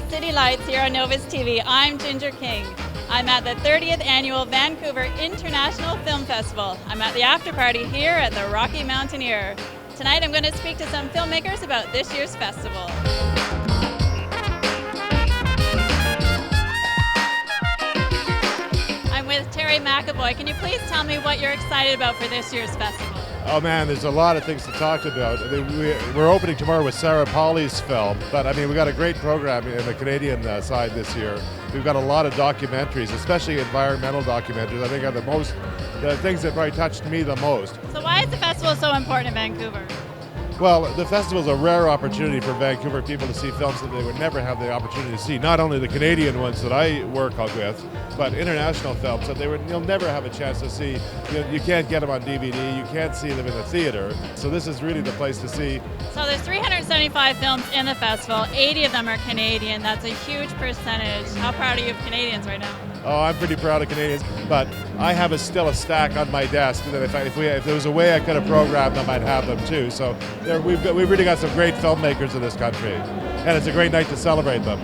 with City Lights here on Novus TV. I'm Ginger King. I'm at the 30th Annual Vancouver International Film Festival. I'm at the after party here at the Rocky Mountaineer. Tonight I'm going to speak to some filmmakers about this year's festival. I'm with Terry McAvoy. Can you please tell me what you're excited about for this year's festival? Oh man, there's a lot of things to talk about. I mean, we're opening tomorrow with Sarah Polley's film, but I mean, we got a great program in the Canadian side this year. We've got a lot of documentaries, especially environmental documentaries. I think are the things that probably touched me the most. So why is the festival so important in Vancouver? Well, the festival is a rare opportunity for Vancouver people to see films that they would never have the opportunity to see. Not only the Canadian ones that I work on with, but international films that you'll never have a chance to see. You can't get them on DVD, you can't see them in the theater. So this is really the place to see. So there's 375 films in the festival, 80 of them are Canadian. That's a huge percentage. How proud are you of Canadians right now? Oh, I'm pretty proud of Canadians, but I have still a stack on my desk that if there was a way I could have programmed them, I'd have them too. So we've really got some great filmmakers in this country, and it's a great night to celebrate them.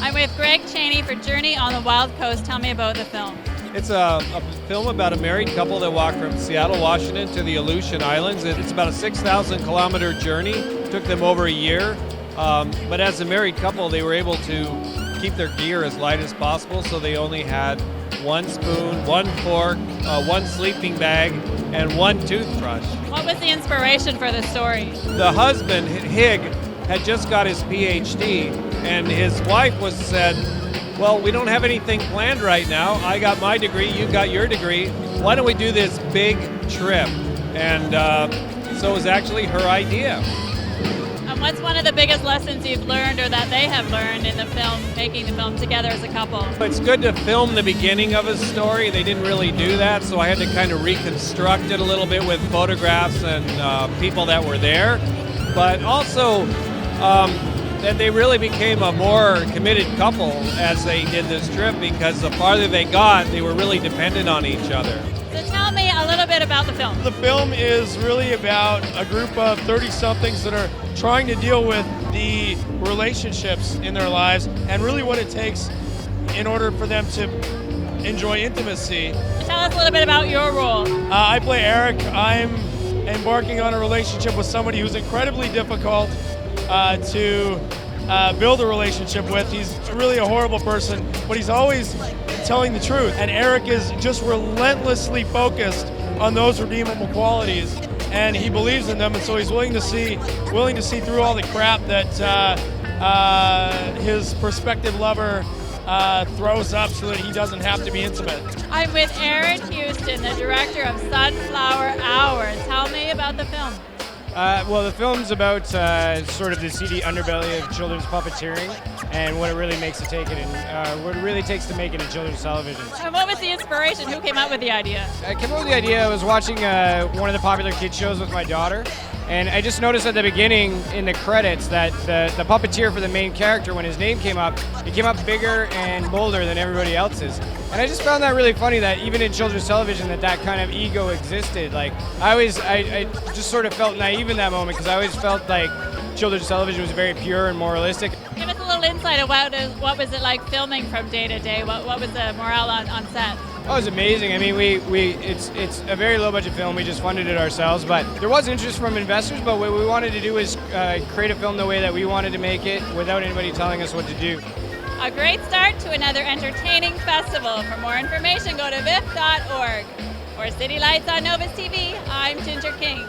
I'm with Greg Cheney for Journey on the Wild Coast. Tell me about the film. It's a film about a married couple that walked from Seattle, Washington to the Aleutian Islands. It's about a 6,000 kilometer journey. It took them over a year, but as a married couple, they were able to keep their gear as light as possible, so they only had one spoon, one fork, one sleeping bag, and one toothbrush. What was the inspiration for the story? The husband, Hig, had just got his PhD, and his wife said, well, we don't have anything planned right now. I got my degree, you got your degree. Why don't we do this big trip? And so it was actually her idea. And what's one of the biggest lessons you've learned or that they have learned in the film, making the film together as a couple? It's good to film the beginning of a story. They didn't really do that, so I had to kind of reconstruct it a little bit with photographs and people that were there. But also, that they really became a more committed couple as they did this trip, because the farther they got, they were really dependent on each other. So tell me a little bit about the film. The film is really about a group of 30-somethings that are trying to deal with the relationships in their lives and really what it takes in order for them to enjoy intimacy. Tell us a little bit about your role. I play Eric. I'm embarking on a relationship with somebody who's incredibly difficult to build a relationship with. He's really a horrible person, but he's always telling the truth. And Eric is just relentlessly focused on those redeemable qualities, and he believes in them, and so he's willing to see through all the crap that his prospective lover throws up so that he doesn't have to be intimate. I'm with Aaron Houston, the director of Sunflower Hour. Tell me about the film. Well, the film's about sort of the seedy underbelly of children's puppeteering and what it really makes to take it, and what it really takes to make it in children's television. And what was the inspiration? Who came up with the idea? I came up with the idea. I was watching one of the popular kids shows with my daughter, and I just noticed at the beginning in the credits that the puppeteer for the main character, when his name came up, it came up bigger and bolder than everybody else's. And I just found that really funny that even in children's television that kind of ego existed. Like I just sort of felt naive in that moment, because I always felt like children's television was very pure and moralistic. Give us a little insight of what was it like filming from day to day? What was the morale on set? Oh, it was amazing. I mean, it's a very low budget film. We just funded it ourselves, but there was interest from investors. But what we wanted to do was create a film the way that we wanted to make it, without anybody telling us what to do. A great start to another entertaining festival. For more information, go to vif.org. For City Lights on Novus TV, I'm Ginger King.